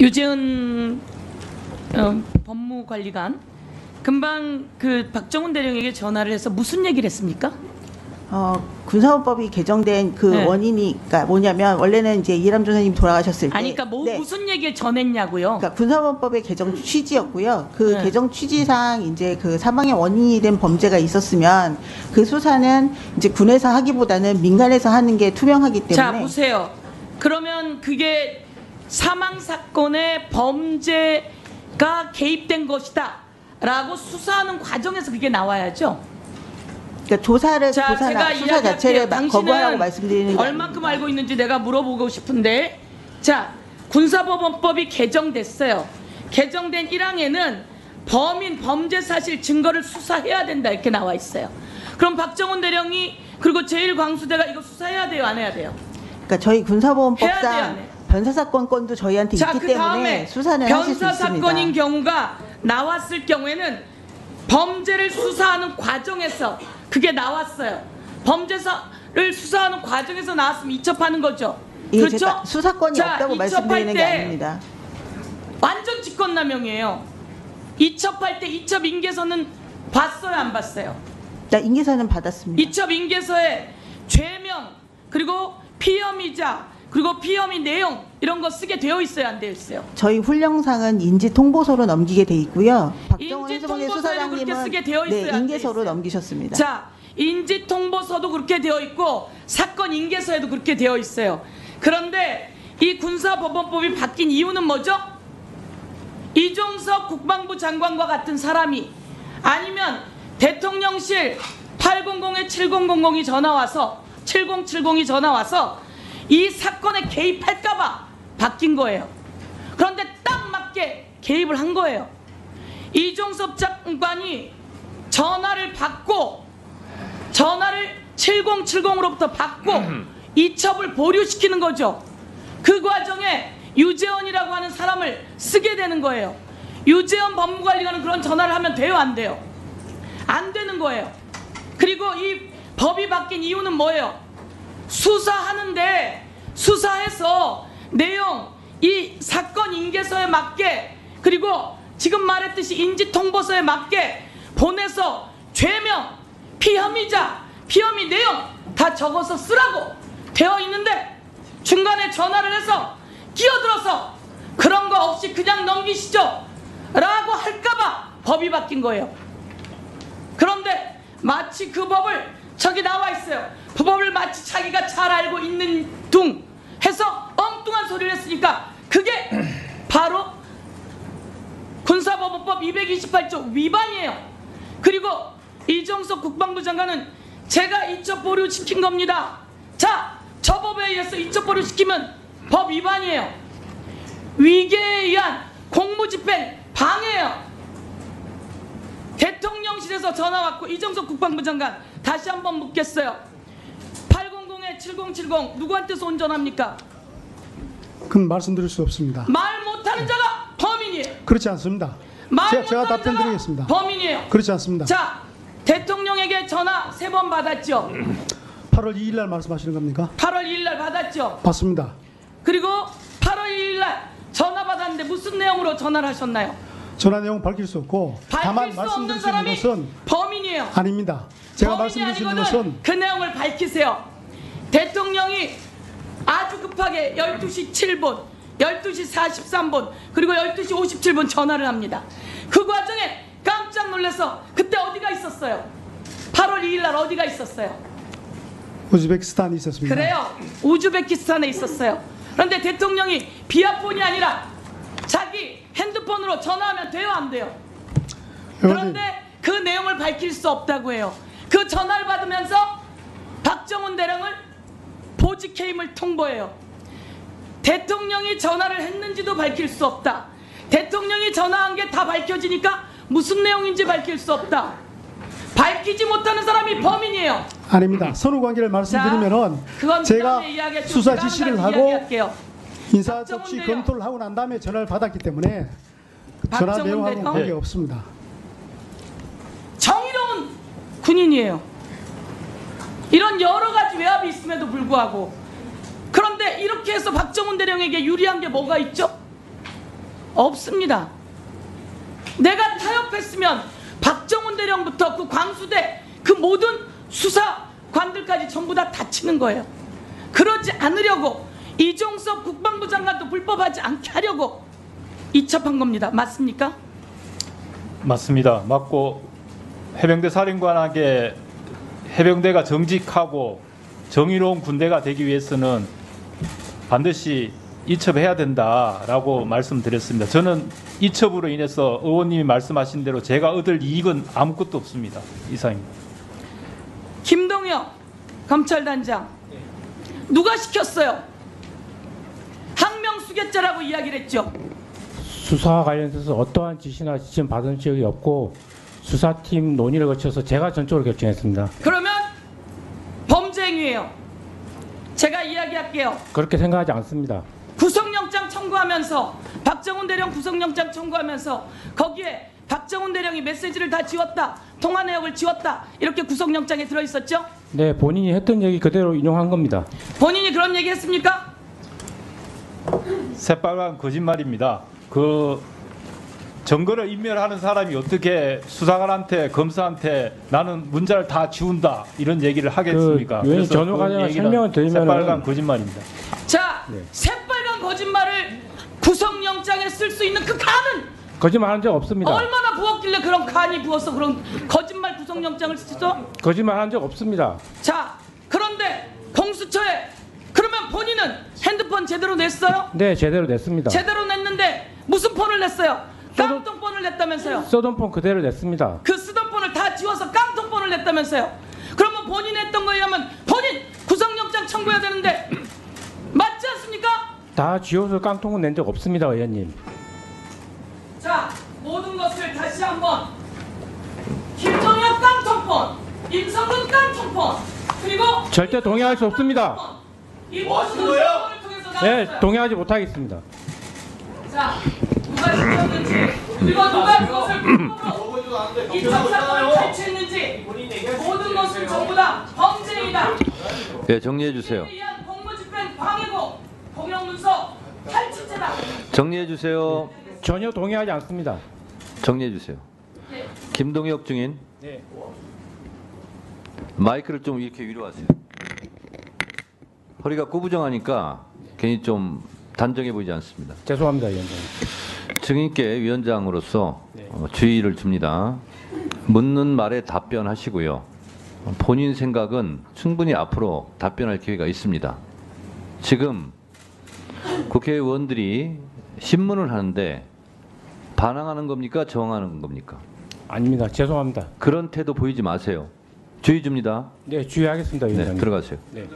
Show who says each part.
Speaker 1: 유재은 법무관리관 금방 그 박정훈 대령에게 전화를 해서 무슨 얘기를 했습니까?
Speaker 2: 군사법이 개정된 그
Speaker 1: 네.
Speaker 2: 원인이 그러니까 뭐냐면 원래는 이제 이해람 전사님 돌아가셨을 때
Speaker 1: 아니 그러니까
Speaker 2: 네.
Speaker 1: 무슨 얘기를 전했냐고요?
Speaker 2: 그러니까 군사법의 개정 취지였고요. 그
Speaker 1: 네.
Speaker 2: 개정 취지상 이제 그 사망의 원인이 된 범죄가 있었으면 그 수사는 이제 군에서 하기보다는 민간에서 하는 게 투명하기 때문에.
Speaker 1: 자 보세요. 그러면 그게 사망 사건의 범죄가 개입된 것이다라고 수사하는 과정에서 그게 나와야죠.
Speaker 2: 그러니까 조사나
Speaker 1: 제가
Speaker 2: 수사 자체를 거부하라고
Speaker 1: 당신은
Speaker 2: 말씀드리는 게
Speaker 1: 얼만큼 알고 있는지 내가 물어보고 싶은데, 자 군사법원법이 개정됐어요. 개정된 1항에는 범인 범죄 사실 증거를 수사해야 된다 이렇게 나와 있어요. 그럼 박정훈 대령이 그리고 제1광수대가 이거 수사해야 돼요, 안 해야 돼요?
Speaker 2: 그러니까 저희
Speaker 1: 해야 돼요, 안
Speaker 2: 군사보험법상
Speaker 1: 해요?
Speaker 2: 변사 사건 건도 저희한테
Speaker 1: 자,
Speaker 2: 있기
Speaker 1: 그
Speaker 2: 때문에
Speaker 1: 다음에
Speaker 2: 수사는 하실 수
Speaker 1: 변사
Speaker 2: 있습니다.
Speaker 1: 사건인 경우가 나왔을 경우에는 범죄를 수사하는 과정에서 그게 나왔어요. 범죄를 수사하는 과정에서 나왔으면 이첩하는 거죠.
Speaker 2: 이게
Speaker 1: 그렇죠?
Speaker 2: 제가 수사권이
Speaker 1: 자,
Speaker 2: 없다고 말씀드리는 게
Speaker 1: 이첩할 때
Speaker 2: 아닙니다.
Speaker 1: 완전 직권남용이에요. 이첩할 때 이첩 인계서는 봤어요, 안 봤어요?
Speaker 2: 나 인계서는 받았습니다.
Speaker 1: 이첩 인계서에 죄명 그리고 피혐의자 그리고 피혐의 내용 이런 거 쓰게 되어 있어요, 안 되어 있어요?
Speaker 2: 저희 훈령상은 인지 통보서로 넘기게 돼 있고요. 박정훈
Speaker 1: 인지
Speaker 2: 해수봉의
Speaker 1: 통보서에도 그렇게
Speaker 2: 수사장님은
Speaker 1: 쓰게 되어 있어요, 안
Speaker 2: 인계서로
Speaker 1: 돼 있어요?
Speaker 2: 넘기셨습니다.
Speaker 1: 자, 인지 통보서도 그렇게 되어 있고 사건 인계서에도 그렇게 되어 있어요. 그런데 이 군사법원법이 바뀐 이유는 뭐죠? 이종석 국방부 장관과 같은 사람이 아니면 대통령실 800에 7000이 전화 와서 7070이 전화 와서 이 사건에 개입할까봐 바뀐 거예요. 그런데 딱 맞게 개입을 한 거예요. 이종섭 장관이 전화를 받고 전화를 7070으로부터 받고 이첩을 보류시키는 거죠. 그 과정에 유재원이라고 하는 사람을 쓰게 되는 거예요. 유재원 법무관리관은 그런 전화를 하면 돼요, 안 돼요? 안 되는 거예요. 그리고 이 법이 바뀐 이유는 뭐예요? 수사하는데 수사해서 내용 이 사건 인계서에 맞게 그리고 지금 말했듯이 인지통보서에 맞게 보내서 죄명, 피혐의자, 피혐의 내용 다 적어서 쓰라고 되어 있는데 중간에 전화를 해서 끼어들어서 그런 거 없이 그냥 넘기시죠 라고 할까봐 법이 바뀐 거예요. 그런데 마치 그 법을 저기 나와 있어요. 그 법을 마치 자기가 잘 알고 있는 둥 해서 엉뚱한 소리를 했으니까 그게 바로 군사법원법 228조 위반이에요. 그리고 이종석 국방부 장관은 제가 이첩 보류 시킨 겁니다. 자, 저 법에 의해서 이첩 보류 시키면 법 위반이에요. 위계에 의한 공무집행 방해예요. 대통령실에서 전화 왔고 이종석 국방부 장관 다시 한번 묻겠어요. 800에 7070 누구한테서 온 전화입니까?
Speaker 3: 그건 말씀드릴 수 없습니다.
Speaker 1: 말 못하는 자가 범인이에요.
Speaker 3: 그렇지 않습니다.
Speaker 1: 말
Speaker 3: 제가
Speaker 1: 못하는
Speaker 3: 답변
Speaker 1: 자가
Speaker 3: 드리겠습니다.
Speaker 1: 범인이에요.
Speaker 3: 그렇지 않습니다.
Speaker 1: 자, 대통령에게 전화 3번 받았죠.
Speaker 3: 8월 2일 날 말씀하시는 겁니까?
Speaker 1: 8월 2일 날 받았죠.
Speaker 3: 받습니다.
Speaker 1: 그리고 8월 1일 날 전화 받았는데 무슨 내용으로 전화를 하셨나요?
Speaker 3: 전화 내용 밝힐 수 없고 다만
Speaker 1: 밝힐 수 없는
Speaker 3: 말씀드릴 수 있는
Speaker 1: 사람이
Speaker 3: 것은
Speaker 1: 범인이에요.
Speaker 3: 아닙니다. 제가
Speaker 1: 범인이
Speaker 3: 말씀드릴 수 있는
Speaker 1: 아니거든
Speaker 3: 것은
Speaker 1: 그 내용을 밝히세요. 대통령이 아주 급하게 12시 7분, 12시 43분, 그리고 12시 57분 전화를 합니다. 그 과정에 깜짝 놀라서 그때 어디가 있었어요? 8월 2일 날 어디가 있었어요?
Speaker 3: 우즈베키스탄에 있었습니다.
Speaker 1: 그래요. 우즈베키스탄에 있었어요. 그런데 대통령이 비아폰이 아니라 자기 핸드폰으로 전화하면 돼요, 안 돼요? 그런데 그 내용을 밝힐 수 없다고 해요. 그 전화를 받으면서 박정훈 대령을 보직해임을 통보해요. 대통령이 전화를 했는지도 밝힐 수 없다. 대통령이 전화한 게 다 밝혀지니까 무슨 내용인지 밝힐 수 없다. 밝히지 못하는 사람이 범인이에요.
Speaker 3: 아닙니다. 선후관계를 말씀드리면은
Speaker 1: 그건
Speaker 3: 제가
Speaker 1: 그다음에 이야기하죠.
Speaker 3: 수사
Speaker 1: 그다음
Speaker 3: 지시를
Speaker 1: 가지
Speaker 3: 하고
Speaker 1: 이야기할게요.
Speaker 3: 인사
Speaker 1: 박정훈
Speaker 3: 접시
Speaker 1: 대령.
Speaker 3: 검토를 하고 난 다음에 전화를 받았기 때문에 전화
Speaker 1: 박정훈
Speaker 3: 내용하고
Speaker 1: 대령.
Speaker 3: 관계 없습니다.
Speaker 1: 정의로운 군인이에요. 이런 여러 가지 외압이 있음에도 불구하고. 그런데 이렇게 해서 박정훈 대령에게 유리한 게 뭐가 있죠? 없습니다. 내가 타협했으면 박정훈 대령부터 그 광수대 그 모든 수사관들까지 전부 다 다치는 거예요. 그러지 않으려고 이종섭 국방부 장관도 불법하지 않게 하려고 이첩한 겁니다. 맞습니까?
Speaker 4: 맞습니다. 맞고 해병대 사령관에게 해병대가 정직하고 정의로운 군대가 되기 위해서는 반드시 이첩해야 된다라고 말씀드렸습니다. 저는 이첩으로 인해서 의원님이 말씀하신 대로 제가 얻을 이익은 아무것도 없습니다. 이상입니다.
Speaker 1: 김동혁 검찰단장 누가 시켰어요? 항명수계죄라고 이야기를 했죠.
Speaker 5: 수사와 관련해서 어떠한 지시나 지침 받은 적이 없고 수사팀 논의를 거쳐서 제가 전적으로 결정했습니다.
Speaker 1: 그러면 범죄 행위예요. 제가 이야기할게요.
Speaker 5: 그렇게 생각하지 않습니다.
Speaker 1: 구속영장 청구하면서 박정훈 대령 구속영장 청구하면서 거기에 박정훈 대령이 메시지를 다 지웠다, 통화 내역을 지웠다 이렇게 구속영장에 들어있었죠?
Speaker 5: 네, 본인이 했던 얘기 그대로 인용한 겁니다.
Speaker 1: 본인이 그런 얘기 했습니까?
Speaker 4: 새빨간 거짓말입니다. 그 증거를 인멸하는 사람이 어떻게 수사관한테 검사한테 나는 문자를 다 지운다 이런 얘기를 하겠습니까?
Speaker 5: 그 의원님
Speaker 4: 그래서
Speaker 5: 전후
Speaker 4: 그
Speaker 5: 과정을
Speaker 4: 얘기는
Speaker 5: 설명을 드리면은-
Speaker 4: 새빨간 거짓말입니다.
Speaker 1: 자,
Speaker 5: 네.
Speaker 1: 새빨간 거짓말을 구속영장에 쓸 수 있는 그 칸은
Speaker 5: 거짓말한 적 없습니다.
Speaker 1: 얼마나 부었길래 그런 칸이 부어서 그런 거짓말 구속영장을 쓰죠?
Speaker 5: 거짓말한 적 없습니다.
Speaker 1: 자, 그런데 공수처에 그러면 본인은 핸드폰 제대로 냈어요?
Speaker 5: 네, 제대로 냈습니다.
Speaker 1: 제대로 냈는데 무슨 폰을 냈어요? 깡통폰을 냈다면서요?
Speaker 5: 써둔 폰 그대로 냈습니다.
Speaker 1: 그 쓰던 폰을 다 지워서 깡통폰을 냈다면서요? 그러면 본인이 했던 거에 하면 본인 구속영장 청구해야 되는데 맞지 않습니까?
Speaker 5: 다 지워서 깡통은 낸 적 없습니다, 의원님.
Speaker 1: 자, 모든 것을 다시 한번 김동혁 깡통폰, 임성근 깡통폰, 그리고
Speaker 5: 절대 동의할 수 없습니다.
Speaker 1: 이 모든 것을 통해서
Speaker 5: 네,
Speaker 1: 나왔어요.
Speaker 5: 동의하지 못하겠습니다.
Speaker 1: 자, 누가 시켰는지 그리고 누가 그것을 불법으로 이첩 사건을 탈취했는지 모든 것은 전부 다 범죄이다.
Speaker 6: 예, 정리해 주세요.
Speaker 1: 위한 공무집행 방해고 공영문서 탈취죄다.
Speaker 6: 정리해 주세요.
Speaker 5: 전혀 동의하지 않습니다.
Speaker 6: 정리해 주세요. 김동혁 증인.
Speaker 5: 네.
Speaker 6: 마이크를 좀 이렇게 위로 하세요. 허리가 구부정하니까 괜히 좀 단정해 보이지 않습니다.
Speaker 5: 죄송합니다, 위원장님.
Speaker 6: 증인께 위원장으로서
Speaker 5: 네.
Speaker 6: 주의를 줍니다. 묻는 말에 답변하시고요. 본인 생각은 충분히 앞으로 답변할 기회가 있습니다. 지금 국회의원들이 신문을 하는데 반항하는 겁니까? 저항하는 겁니까?
Speaker 5: 아닙니다. 죄송합니다.
Speaker 6: 그런 태도 보이지 마세요. 주의 줍니다.
Speaker 5: 네, 주의하겠습니다,
Speaker 6: 네,
Speaker 5: 위원장님.
Speaker 6: 들어가세요.
Speaker 5: 네.